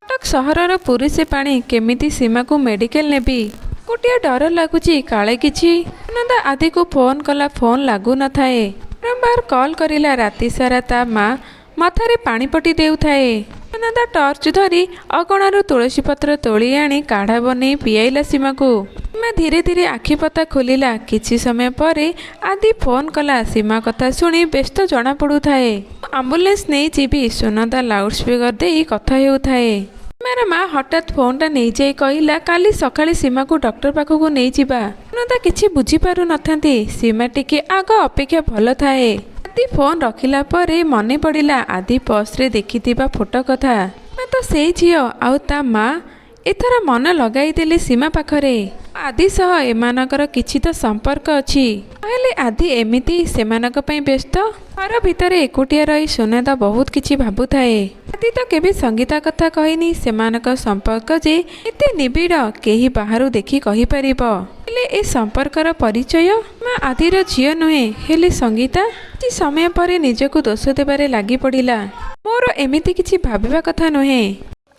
କଟକ ସହରର ପୁରିସେ ପାଣି। କେମିତି ସୀମାକୁ ମେଡିକାଲ ନେବି? ଗୋଟିଏ ଡର ଲାଗୁଛି କାଳେ କିଛି। ସୁନନ୍ଦା ଆଦିକୁ ଫୋନ କଲା, ଫୋନ ଲାଗୁନଥାଏ। ବାରମ୍ବାର କଲ୍ କରିଲା। ରାତି ସାରା ତା ମା ମଥାରେ ପାଣି ପଟି ଦେଉଥାଏ। ସୁନନ୍ଦା ଟର୍ଚ୍ଚ ଧରି ଅଗଣାରୁ ତୁଳସୀ ପତ୍ର ତୋଳି ଆଣି କାଢ଼ା ବନେଇ ପିଆଇଲା ସୀମାକୁ। ସୀମା ଧୀରେ ଧୀରେ ଆଖିପତା ଖୋଲିଲା। କିଛି ସମୟ ପରେ ଆଦି ଫୋନ କଲା। ସୀମା କଥା ଶୁଣି ବ୍ୟସ୍ତ ଜଣାପଡ଼ୁଥାଏ। ଆମ୍ବୁଲାନ୍ସ ନେଇ ଯିବି। ସୁନନ୍ଦା ଲାଉଡ ସ୍ପିକର ଦେଇ କଥା ହେଉଥାଏ। ସୀମାର ମା ହଠାତ୍ ଫୋନଟା ନେଇଯାଇ କହିଲା, କାଲି ସକାଳେ ସୀମାକୁ ଡକ୍ଟର ପାଖକୁ ନେଇଯିବା। ସୁନନ୍ଦା କିଛି ବୁଝିପାରୁନଥାନ୍ତି। ସୀମା ଟିକେ ଆଗ ଅପେକ୍ଷା ଭଲ ଥାଏ। ଆଦି ଫୋନ ରଖିଲା ପରେ ମନେ ପଡ଼ିଲା ଆଦି ପର୍ସରେ ଦେଖିଥିବା ଫଟୋ କଥା। ତ ସେଇ ଝିଅ ଆଉ ତା ମା। ଏଥର ମନ ଲଗାଇଦେଲେ ସୀମା ପାଖରେ। ଆଦି ସହ ଏମାନଙ୍କର କିଛି ତ ସମ୍ପର୍କ ଅଛି। ହେଲେ ଆଦି ଏମିତି ସେମାନଙ୍କ ପାଇଁ ବ୍ୟସ୍ତ। ଘର ଭିତରେ ଏକୁଟିଆ ରହି ସୁନନ୍ଦା ବହୁତ କିଛି ଭାବୁଥାଏ। ଆଦି ତ କେବେ ସଙ୍ଗୀତା କଥା କହିନି। ସେମାନଙ୍କ ସମ୍ପର୍କ ଯେ ଏତେ ନିବିଡ଼ କେହି ବାହାରୁ ଦେଖି କହିପାରିବ। ହେଲେ ଏ ସମ୍ପର୍କର ପରିଚୟ? ମା ଆଦିର ଝିଅ ନୁହେଁ, ହେଲେ ସଙ୍ଗୀତା। କିଛି ସମୟ ପରେ ନିଜକୁ ଦୋଷ ଦେବାରେ ଲାଗି ପଡ଼ିଲା। ମୋର ଏମିତି କିଛି ଭାବିବା କଥା ନୁହେଁ।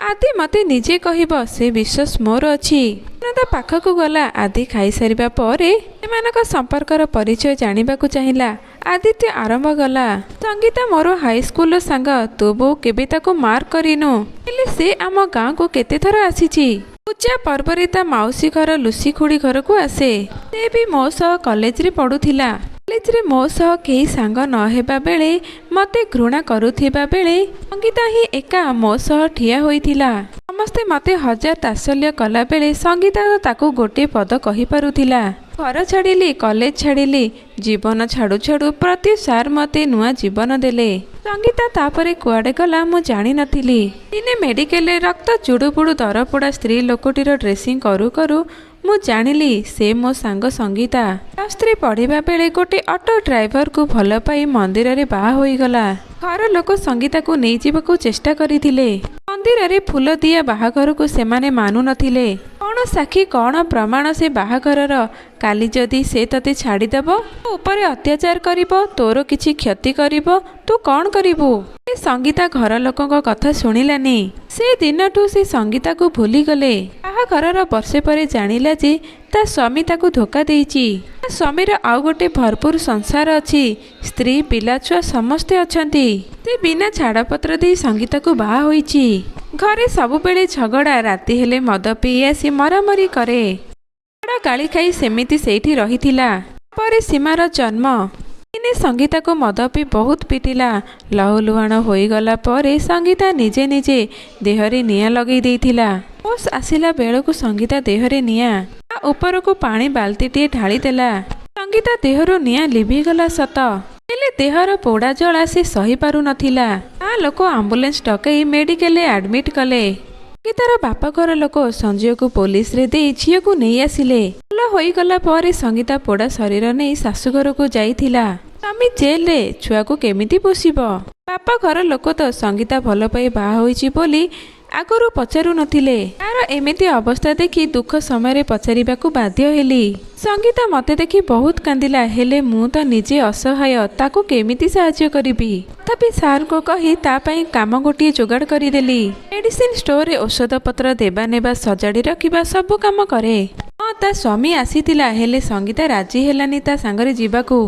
ଆଦି ମୋତେ ନିଜେ କହିବ, ସେ ବିଶ୍ୱାସ ମୋର ଅଛି। ସୁନନ୍ଦା ପାଖକୁ ଗଲା। ଆଦି ଖାଇସାରିବା ପରେ ସେମାନଙ୍କ ସମ୍ପର୍କର ପରିଚୟ ଜାଣିବାକୁ ଚାହିଁଲା। ଆଦିତ୍ୟ ଆରମ୍ଭ କଲା, ସଙ୍ଗୀତା ମୋର ହାଇସ୍କୁଲର ସାଙ୍ଗ। ତୋ ବୋଉ କେବେ ତାକୁ ମାର୍କ କରିନୁ। ହେଲେ ସେ ଆମ ଗାଁକୁ କେତେଥର ଆସିଛି। ପୂଜା ପର୍ବରେ ତା ମାଉସୀ ଘର ଲୁସି ଖୁଡ଼ି ଘରକୁ ଆସେ। ସେ ବି ମୋ ସହ କଲେଜରେ ପଢ଼ୁଥିଲା। କଲେଜରେ ମୋ ସହ କେହି ସାଙ୍ଗ ନ ହେବା ବେଳେ, ମୋତେ ଘୃଣା କରୁଥିବା ବେଳେ ସଙ୍ଗୀତା ହିଁ ଏକା ମୋ ସହ ଠିଆ ହୋଇଥିଲା। ସମସ୍ତେ ମୋତେ ହଜାର ତାତ୍ସଲ୍ୟ କଲାବେଳେ ସଙ୍ଗୀତା ତାକୁ ଗୋଟିଏ ପଦ କହିପାରୁଥିଲା। ଘର ଛାଡ଼ିଲି, କଲେଜ ଛାଡ଼ିଲି। ଜୀବନ ଛାଡ଼ୁ ଛାଡ଼ୁ ପ୍ରତି ସାର୍ ମୋତେ ନୂଆ ଜୀବନ ଦେଲେ। ସଙ୍ଗୀତା ତାପରେ କୁଆଡ଼େ ଗଲା ମୁଁ ଜାଣିନଥିଲି। ଦିନେ ମେଡ଼ିକାଲରେ ରକ୍ତ ଚୁଡ଼ୁବୁଡ଼ୁ ଦରପୋଡ଼ା ସ୍ତ୍ରୀ ଲୋକଟିର ଡ୍ରେସିଂ କରୁ କରୁ ମୁଁ ଜାଣିଲି ସେ ମୋ ସାଙ୍ଗ ସଙ୍ଗୀତା। +3 ପଢ଼ିବା ବେଳେ ଗୋଟେ ଅଟୋ ଡ୍ରାଇଭରକୁ ଭଲ ପାଇ ମନ୍ଦିରରେ ବାହା ହୋଇଗଲା। ଘର ଲୋକ ସଙ୍ଗୀତାକୁ ନେଇଯିବାକୁ ଚେଷ୍ଟା କରିଥିଲେ। ମନ୍ଦିରରେ ଫୁଲ ଦିଆ ବାହାଘରକୁ ସେମାନେ ମାନୁନଥିଲେ। କ'ଣ ସାକ୍ଷୀ କ'ଣ ପ୍ରମାଣ ସେ ବାହାଘରର? କାଲି ଯଦି ସେ ତତେ ଛାଡ଼ିଦେବ, ତୋ ଉପରେ ଅତ୍ୟାଚାର କରିବ, ତୋର କିଛି କ୍ଷତି କରିବ, ତୁ କ'ଣ କରିବୁ? ସେ ସଙ୍ଗୀତା ଘର ଲୋକଙ୍କ କଥା ଶୁଣିଲାନି। ସେ ଦିନଠୁ ସେ ସଙ୍ଗୀତାକୁ ଭୁଲିଗଲେ। ବାହାଘରର ବର୍ଷେ ପରେ ଜାଣିଲା ଯେ ତା ସ୍ୱାମୀ ତାକୁ ଧୋକା ଦେଇଛି। ତା ସ୍ୱାମୀର ଆଉ ଗୋଟେ ଭରପୁର ସଂସାର ଅଛି, ସ୍ତ୍ରୀ ପିଲାଛୁଆ ସମସ୍ତେ ଅଛନ୍ତି। ସେ ବିନା ଛାଡ଼ପତ୍ର ଦେଇ ସଙ୍ଗୀତାକୁ ବାହା ହୋଇଛି। ଘରେ ସବୁବେଳେ ଝଗଡ଼ା, ରାତି ହେଲେ ମଦ ପିଇ ଆସି ମରାମରି କରେ। ବଡ଼ ଗାଳି ଖାଇ ସେମିତି ସେଇଠି ରହିଥିଲା। ପରେ ସୀମାର ଜନ୍ମ। ଦିନେ ସଙ୍ଗୀତାକୁ ମଦ ପିଇ ବହୁତ ପିଟିଲା। ଲହୁଲୁହାଣ ହୋଇଗଲା ପରେ ସଙ୍ଗୀତା ନିଜେ ନିଜେ ଦେହରେ ନିଆଁ ଲଗେଇ ଦେଇଥିଲା। ହୋସ୍ ଆସିଲା ବେଳକୁ ସଙ୍ଗୀତା ଦେହରେ ନିଆଁ, ତା ଉପରକୁ ପାଣି ବାଲ୍ଟିଟିଏ ଢାଳିଦେଲା। ସଙ୍ଗୀତା ଦେହରୁ ନିଆଁ ଲିଭିଗଲା ସତ, ହେଲେ ଦେହର ପୋଡ଼ା ଜଳା ସେ ସହିପାରୁନଥିଲା। ତା ଲୋକ ଆମ୍ବୁଲାନ୍ସ ଡକାଇ ମେଡ଼ିକାଲରେ ଆଡମିଟ୍ କଲେ। ସଙ୍ଗୀତାର ବାପ ଘର ଲୋକ ସଞ୍ଜୟକୁ ପୋଲିସରେ ଦେଇ ଝିଅକୁ ନେଇ ଆସିଲେ। ଭଲ ହୋଇଗଲା ପରେ ସଙ୍ଗୀତା ପୋଡ଼ା ଶରୀର ନେଇ ଶାଶୁଘରକୁ ଯାଇଥିଲା। ସ୍ୱାମୀ ଜେଲରେ, ଛୁଆକୁ କେମିତି ପୋଷିବ? ବାପ ଘର ଲୋକ ତ ସଙ୍ଗୀତା ଭଲ ପାଇ ବାହା ହୋଇଛି ବୋଲି ଆଗରୁ ପଚାରୁ ନଥିଲେ। ତାର ଏମିତି ଅବସ୍ଥା ଦେଖି ଦୁଃଖ ସମୟରେ ପଚାରିବାକୁ ବାଧ୍ୟ ହେଲି। ସଙ୍ଗୀତା ମୋତେ ଦେଖି ବହୁତ କାନ୍ଦିଲା, ହେଲେ ମୁଁ ତ ନିଜେ ଅସହାୟ, ତାକୁ କେମିତି ସାହାଯ୍ୟ କରିବି? ତଥାପି ସାର୍ଙ୍କୁ କହି ତା ପାଇଁ କାମ ଗୋଟିଏ ଯୋଗାଡ଼ କରିଦେଲି। ମେଡ଼ିସିନ ଷ୍ଟୋରରେ ଔଷଧପତ୍ର ଦେବା ନେବା, ସଜାଡ଼ି ରଖିବା ସବୁ କାମ କରେ। ହଁ, ତା ସ୍ୱାମୀ ଆସିଥିଲା, ହେଲେ ସଙ୍ଗୀତା ରାଜି ହେଲାନି ତା ସାଙ୍ଗରେ ଯିବାକୁ।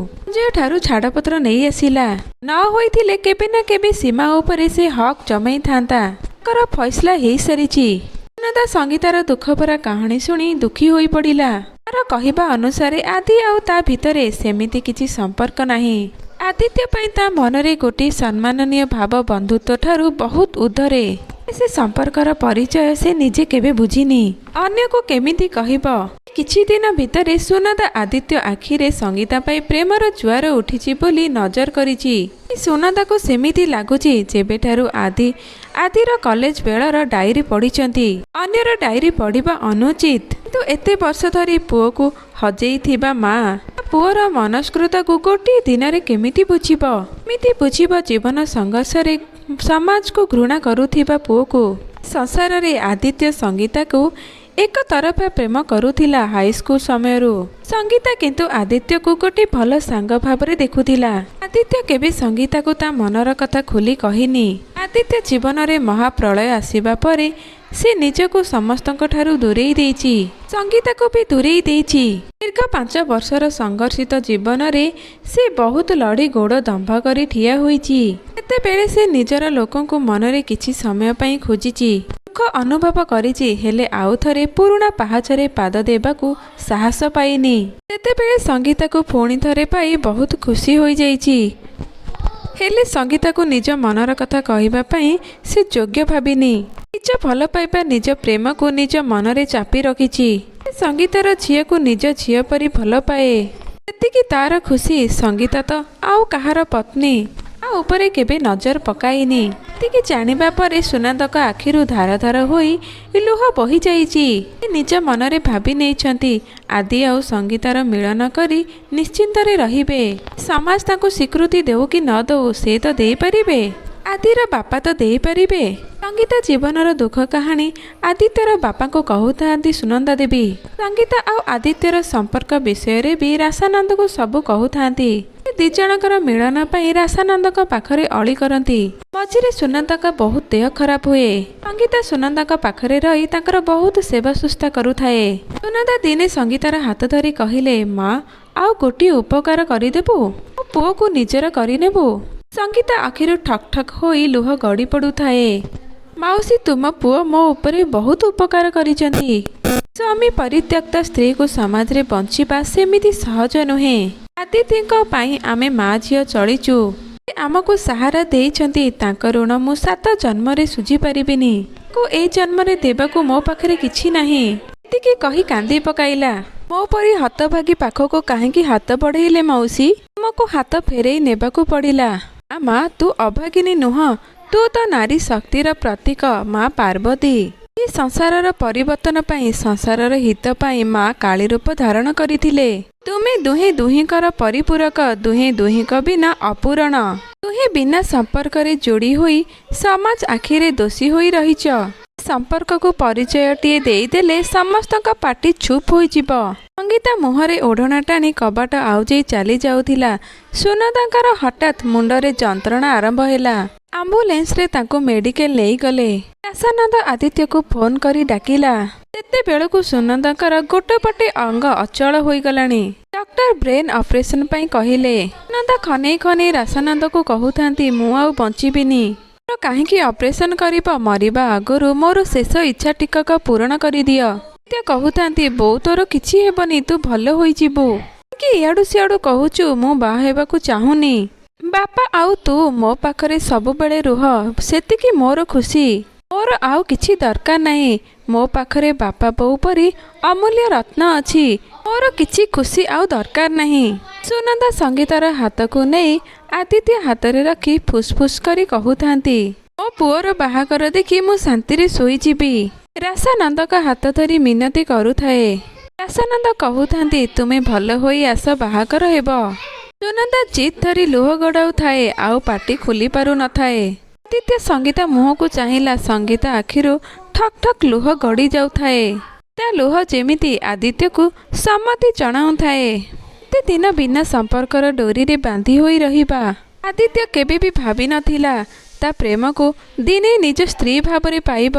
ଠାରୁ ଛାଡ଼ପତ୍ର ନେଇ ଆସିଲା। ନ ହୋଇଥିଲେ କେବେ ନା କେବେ ସୀମା ଉପରେ ସେ ହକ୍ ଜମାଇଥାନ୍ତା। ତାଙ୍କର ଫଇସଲା ହେଇସାରିଛି। ସୁନନ୍ଦା ସଙ୍ଗୀତାର ଦୁଃଖଭରା କାହାଣୀ ଶୁଣି ଦୁଃଖୀ ହୋଇପଡ଼ିଲା। ତାର କହିବା ଅନୁସାରେ ଆଦି ଆଉ ତା ଭିତରେ ସେମିତି କିଛି ସମ୍ପର୍କ ନାହିଁ। ଆଦିତ୍ୟ ପାଇଁ ତା ମନରେ ଗୋଟିଏ ସମ୍ମାନନୀୟ ଭାବ ବନ୍ଧୁତ୍ୱ ଠାରୁ ବହୁତ ଉର୍ଦ୍ଧ୍ୱରେ। ସେ ସମ୍ପର୍କର ପରିଚୟ ସେ ନିଜେ କେବେ ବୁଝିନି, ଅନ୍ୟକୁ କେମିତି କହିବ? କିଛି ଦିନ ଭିତରେ ସୁନନ୍ଦା ଆଦିତ୍ୟ ଆଖିରେ ସଙ୍ଗୀତା ପାଇଁ ପ୍ରେମର ଜୁଆର ଉଠିଛି ବୋଲି ନଜର କରିଛି। ସୁନନ୍ଦାକୁ ସେମିତି ଲାଗୁଛି ଯେବେଠାରୁ ଆଦିର କଲେଜ ବେଳର ଡାଏରୀ ପଢ଼ିଛନ୍ତି। ଅନ୍ୟର ଡାଏରୀ ପଢ଼ିବା ଅନୁଚିତ, କିନ୍ତୁ ଏତେ ବର୍ଷ ଧରି ପୁଅକୁ ହଜେଇଥିବା ମା ପୁଅର ମନସ୍କୃତକୁ ଗୋଟିଏ ଦିନରେ କେମିତି ବୁଝିବ? କେମିତି ବୁଝିବ ଜୀବନ ସଂଘର୍ଷରେ ସମାଜକୁ ଘୃଣା କରୁଥିବା ପୁଅକୁ? ସଂସାରରେ ଆଦିତ୍ୟ ସଙ୍ଗୀତାକୁ ଏକତରଫା ପ୍ରେମ କରୁଥିଲା ହାଇସ୍କୁଲ ସମୟରୁ। ସଙ୍ଗୀତା କିନ୍ତୁ ଆଦିତ୍ୟକୁ ଗୋଟେ ଭଲ ସାଙ୍ଗ ଭାବରେ ଦେଖୁଥିଲା। ଆଦିତ୍ୟ କେବେ ସଙ୍ଗୀତାକୁ ତା ମନର କଥା ଖୋଲି କହିନି। ଆଦିତ୍ୟ ଜୀବନରେ ମହାପ୍ରଳୟ ଆସିବା ପରେ ସେ ନିଜକୁ ସମସ୍ତଙ୍କ ଠାରୁ ଦୂରେଇ ଦେଇଛି, ସଙ୍ଗୀତାକୁ ବି ଦୂରେଇ ଦେଇଛି। ଦୀର୍ଘ 5 ବର୍ଷର ସଂଘର୍ଷିତ ଜୀବନରେ ସେ ବହୁତ ଲଢ଼ି ଗୋଡ଼ ଦମ୍ଭ କରି ଠିଆ ହୋଇଛି। ସେତେବେଳେ ସେ ନିଜର ଲୋକଙ୍କୁ ମନରେ କିଛି ସମୟ ପାଇଁ ଖୋଜିଛି, ଦୁଃଖ ଅନୁଭବ କରିଛି, ହେଲେ ଆଉ ଥରେ ପୁରୁଣା ପାହାଚରେ ପାଦ ଦେବାକୁ ସାହସ ପାଇନି। ସେତେବେଳେ ସଙ୍ଗୀତାକୁ ପୁଣି ଥରେ ପାଇ ବହୁତ ଖୁସି ହୋଇଯାଇଛି, ହେଲେ ସଙ୍ଗୀତାକୁ ନିଜ ମନର କଥା କହିବା ପାଇଁ ସେ ଯୋଗ୍ୟ ଭାବିନି। ନିଜ ଭଲ ପାଇବା, ନିଜ ପ୍ରେମକୁ ନିଜ ମନରେ ଚାପି ରଖିଛି। ସଙ୍ଗୀତାର ଝିଅକୁ ନିଜ ଝିଅ ପରି ଭଲ ପାଏ, ସେତିକି ତାର ଖୁସି। ସଙ୍ଗୀତା ତ ଆଉ କାହାର ପତ୍ନୀ ଉପରେ କେବେ ନଜର ପକାଇନି। ଏତିକି ଜାଣିବା ପରେ ସୁନନ୍ଦଙ୍କ ଆଖିରୁ ଧାର ଧାର ହୋଇ ଲୁହ ବୋହିଯାଇଛି। ସେ ନିଜ ମନରେ ଭାବି ନେଇଛନ୍ତି ଆଦି ଆଉ ସଙ୍ଗୀତାର ମିଳନ କରି ନିଶ୍ଚିନ୍ତରେ ରହିବେ। ସମାଜ ତାଙ୍କୁ ସ୍ୱୀକୃତି ଦେଉ କି ନ ଦେଉ, ସେ ତ ଦେଇପାରିବେ। ଆଦିର ବାପା ତ ଦେଇପାରିବେ। ସଙ୍ଗୀତା ଜୀବନର ଦୁଃଖ କାହାଣୀ ଆଦିତ୍ୟର ବାପାଙ୍କୁ କହୁଥାନ୍ତି ସୁନନ୍ଦା ଦେବୀ। ସଙ୍ଗୀତା ଆଉ ଆଦିତ୍ୟର ସମ୍ପର୍କ ବିଷୟରେ ବି ରାସାନନ୍ଦକୁ ସବୁ କହୁଥାନ୍ତି। ଦି ଜଣଙ୍କର ମିଳନ ପାଇଁ ରାସାନନ୍ଦଙ୍କ ପାଖରେ ଅଳି କରନ୍ତି। ମଝିରେ ସୁନନ୍ଦାଙ୍କ ବହୁତ ଦେହ ଖରାପ ହୁଏ। ସଙ୍ଗୀତା ସୁନନ୍ଦାଙ୍କ ପାଖରେ ରହି ତାଙ୍କର ବହୁତ ସେବା ସୁସ୍ଥା କରୁଥାଏ। ସୁନନ୍ଦା ଦିନେ ସଙ୍ଗୀତାର ହାତ ଧରି କହିଲେ, ମା ଆଉ ଗୋଟିଏ ଉପକାର କରିଦେବୁ, ମୋ ପୁଅକୁ ନିଜର କରିନେବୁ। ସଙ୍ଗୀତା ଆଖିରୁ ଠକ୍ ଠକ୍ ହୋଇ ଲୁହ ଗଡ଼ି ପଡ଼ୁଥାଏ। ମାଉସୀ, ତୁମ ପୁଅ ମୋ ଉପରେ ବହୁତ ଉପକାର କରିଛନ୍ତି। ସ୍ୱାମୀ ପରିତ୍ୟକ୍ତ ସ୍ତ୍ରୀକୁ ସମାଜରେ ବଞ୍ଚିବା ସେମିତି ସହଜ ନୁହେଁ। ଆଦିତ୍ୟଙ୍କ ପାଇଁ ଆମେ ମା ଝିଅ ଚଳିଛୁ। ସେ ଆମକୁ ସାହାରା ଦେଇଛନ୍ତି, ତାଙ୍କ ଋଣ ମୁଁ 7 ଜନ୍ମରେ ଶୁଝି ପାରିବିନି। ତାଙ୍କୁ ଏଇ ଜନ୍ମରେ ଦେବାକୁ ମୋ ପାଖରେ କିଛି ନାହିଁ। ଏତିକି କହି କାନ୍ଦି ପକାଇଲା। ମୋ ପରି ହତଭାଗୀ ପାଖକୁ କାହିଁକି ହାତ ବଢ଼େଇଲେ ମାଉସୀ? ତୁମକୁ ହାତ ଫେରେଇ ନେବାକୁ ପଡ଼ିଲା। ମା ତୁ ଅଭାଗିନୀ ନୁହଁ, ତୁ ତ ନାରୀ ଶକ୍ତିର ପ୍ରତୀକ, ମା ପାର୍ବତୀ। ଏ ସଂସାରର ପରିବର୍ତ୍ତନ ପାଇଁ ସଂସାରର ହିତ ପାଇଁ ମା କାଳୀ ରୂପ ଧାରଣ କରିଥିଲେ। ତୁମେ ଦୁହେଁ ଦୁହିଁଙ୍କର ପରିପୂରକ, ଦୁହେଁ ଦୁହିଁଙ୍କ ବିନା ଅପୂରଣ। ଦୁହେଁ ବିନା ସମ୍ପର୍କରେ ଯୋଡ଼ି ହୋଇ ସମାଜ ଆଖିରେ ଦୋଷୀ ହୋଇ ରହିଛ। ସମ୍ପର୍କକୁ ପରିଚୟଟିଏ ଦେଇଦେଲେ ସମସ୍ତଙ୍କ ପାଟି ଚୁପ୍ ହୋଇଯିବ। ସଙ୍ଗୀତା ମୁହଁରେ ଓଢ଼ଣା ଟାଣି କବାଟ ଆଉଜେଇ ଚାଲି ଯାଉଥିଲା। ସୁନନ୍ଦାଙ୍କର ହଠାତ୍ ମୁଣ୍ଡରେ ଯନ୍ତ୍ରଣା ଆରମ୍ଭ ହେଲା। ଆମ୍ବୁଲାନ୍ସରେ ତାଙ୍କୁ ମେଡିକାଲ ନେଇଗଲେ। ଦାସାନନ୍ଦ ଆଦିତ୍ୟକୁ ଫୋନ୍ କରି ଡାକିଲା। ସେତେବେଳକୁ ସୁନନ୍ଦାଙ୍କର ଗୋଟପଟେ ଅଙ୍ଗ ଅଚଳ ହୋଇଗଲାଣି। ଡକ୍ଟର ବ୍ରେନ୍ ଅପରେସନ ପାଇଁ କହିଲେ। ସୁନନ୍ଦା ଖନେଇ ଖନେଇ ଦାସାନନ୍ଦକୁ କହୁଥାନ୍ତି, ମୁଁ ଆଉ ବଞ୍ଚିବିନି। ମୋର କାହିଁକି ଅପରେସନ କରିବ? ମରିବା ଆଗରୁ ମୋର ଶେଷ ଇଚ୍ଛା ଟିକକ ପୂରଣ କରିଦିଅ। ଆଦିତ୍ୟ କହୁଥାନ୍ତି, ବୋଉ ତୋର କିଛି ହେବନି, ତୁ ଭଲ ହୋଇଯିବୁ। କି ଇଆଡୁ ସିଆଡୁ କହୁଛୁ, ମୁଁ ବାହା ହେବାକୁ ଚାହୁଁନି। ବାପା ଆଉ ତୁ ମୋ ପାଖରେ ସବୁବେଳେ ରୁହ, ସେତିକି ମୋର ଖୁସି। ମୋର ଆଉ କିଛି ଦରକାର ନାହିଁ। ମୋ ପାଖରେ ବାପା ବୋଉ ପରି ଅମୂଲ୍ୟ ରତ୍ନ ଅଛି। ମୋର କିଛି ଖୁସି ଆଉ ଦରକାର ନାହିଁ। ସୁନନ୍ଦା ସଙ୍ଗୀତାର ହାତକୁ ନେଇ ଆଦିତ୍ୟ ହାତରେ ରଖି ଫୁସ୍ଫୁସ୍ କରି କହୁଥାନ୍ତି, ମୋ ପୁଅର ବାହାଘର ଦେଖି ମୁଁ ଶାନ୍ତିରେ ଶୋଇଯିବି। ରାସାନନ୍ଦଙ୍କ ହାତ ଧରି ମିନତି କରୁଥାଏ। ରାସାନନ୍ଦ କହୁଥାନ୍ତି, ତୁମେ ଭଲ ହୋଇ ଆସ, ବାହାଘର ହେବ। ସୁନନ୍ଦା ଜିଦ୍ ଧରି ଲୁହ ଗଡ଼ାଉଥାଏ, ଆଉ ପାଟି ଖୋଲି ପାରୁନଥାଏ। ଆଦିତ୍ୟ ସଙ୍ଗୀତା ମୁହଁକୁ ଚାହିଁଲା। ସଙ୍ଗୀତା ଆଖିରୁ ଠକ୍ ଠକ୍ ଲୁହ ଗଡ଼ି ଯାଉଥାଏ। ତା ଲୁହ ଯେମିତି ଆଦିତ୍ୟକୁ ସମ୍ମତି ଜଣାଉଥାଏ। ଏତେ ଦିନ ବିନା ସମ୍ପର୍କର ଡୋରିରେ ବାନ୍ଧି ହୋଇ ରହିବା। ଆଦିତ୍ୟ କେବେ ବି ଭାବିନଥିଲା ତା ପ୍ରେମକୁ ଦିନେ ନିଜ ସ୍ତ୍ରୀ ଭାବରେ ପାଇବ।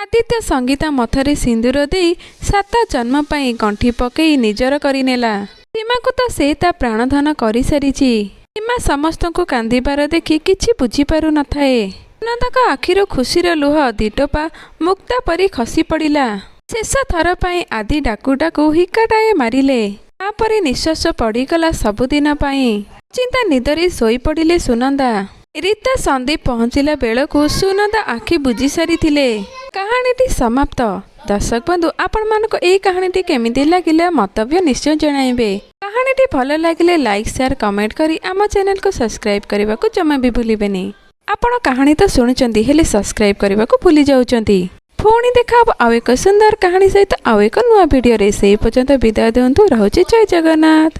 ଆଦିତ୍ୟ ସଙ୍ଗୀତା ମଥାରେ ସିନ୍ଦୁର ଦେଇ 7 ଜନ୍ମ ପାଇଁ ଗଣ୍ଠି ପକେଇ ନିଜର କରିନେଲା। ସୀମାକୁ ତ ସେ ତା ପ୍ରାଣଧନ କରିସାରିଛି। ସୀମା ସମସ୍ତଙ୍କୁ କାନ୍ଦିବାର ଦେଖି କିଛି ବୁଝିପାରୁନଥାଏ। ସୁନନ୍ଦାଙ୍କ ଆଖିରୁ ଖୁସିର ଲୁହ ଦିଟୋପା ମୁକ୍ତା ପରି ଖସି ପଡ଼ିଲା। ଶେଷ ଥର ପାଇଁ ଆଦି ଡାକୁ ଡାକୁ ହିକାଟାଏ ମାରିଲେ। ତାପରେ ନିଶ୍ୱାସ ପଡ଼ିଗଲା ସବୁଦିନ ପାଇଁ। ଚିନ୍ତା ନିଦରେ ଶୋଇପଡ଼ିଲେ ସୁନନ୍ଦା। ରୀତା ସନ୍ଦୀପ ପହଞ୍ଚିଲା ବେଳକୁ ସୁନନ୍ଦା ଆଖି ବୁଜି ସାରିଥିଲେ। କାହାଣୀଟି ସମାପ୍ତ। ଦର୍ଶକ ବନ୍ଧୁ, ଆପଣମାନଙ୍କୁ ଏହି କାହାଣୀଟି କେମିତି ଲାଗିଲା ମନ୍ତବ୍ୟ ନିଶ୍ଚୟ ଜଣାଇବେ। କାହାଣୀଟି ଭଲ ଲାଗିଲେ ଲାଇକ୍, ସେୟାର, କମେଣ୍ଟ କରି ଆମ ଚ୍ୟାନେଲକୁ ସବସ୍କ୍ରାଇବ୍ କରିବାକୁ ଜମା ବି ଭୁଲିବେନି। ଆପଣ କାହାଣୀ ତ ଶୁଣୁଛନ୍ତି, ହେଲେ ସବସ୍କ୍ରାଇବ୍ କରିବାକୁ ଭୁଲି ଯାଉଛନ୍ତି। ପୁଣି ଦେଖା ହେବ ଆଉ ଏକ ସୁନ୍ଦର କାହାଣୀ ସହିତ ଆଉ ଏକ ନୂଆ ଭିଡ଼ିଓରେ। ସେହି ପର୍ଯ୍ୟନ୍ତ ବିଦାୟ ଦିଅନ୍ତୁ। ରହୁଛି, ଜୟ ଜଗନ୍ନାଥ।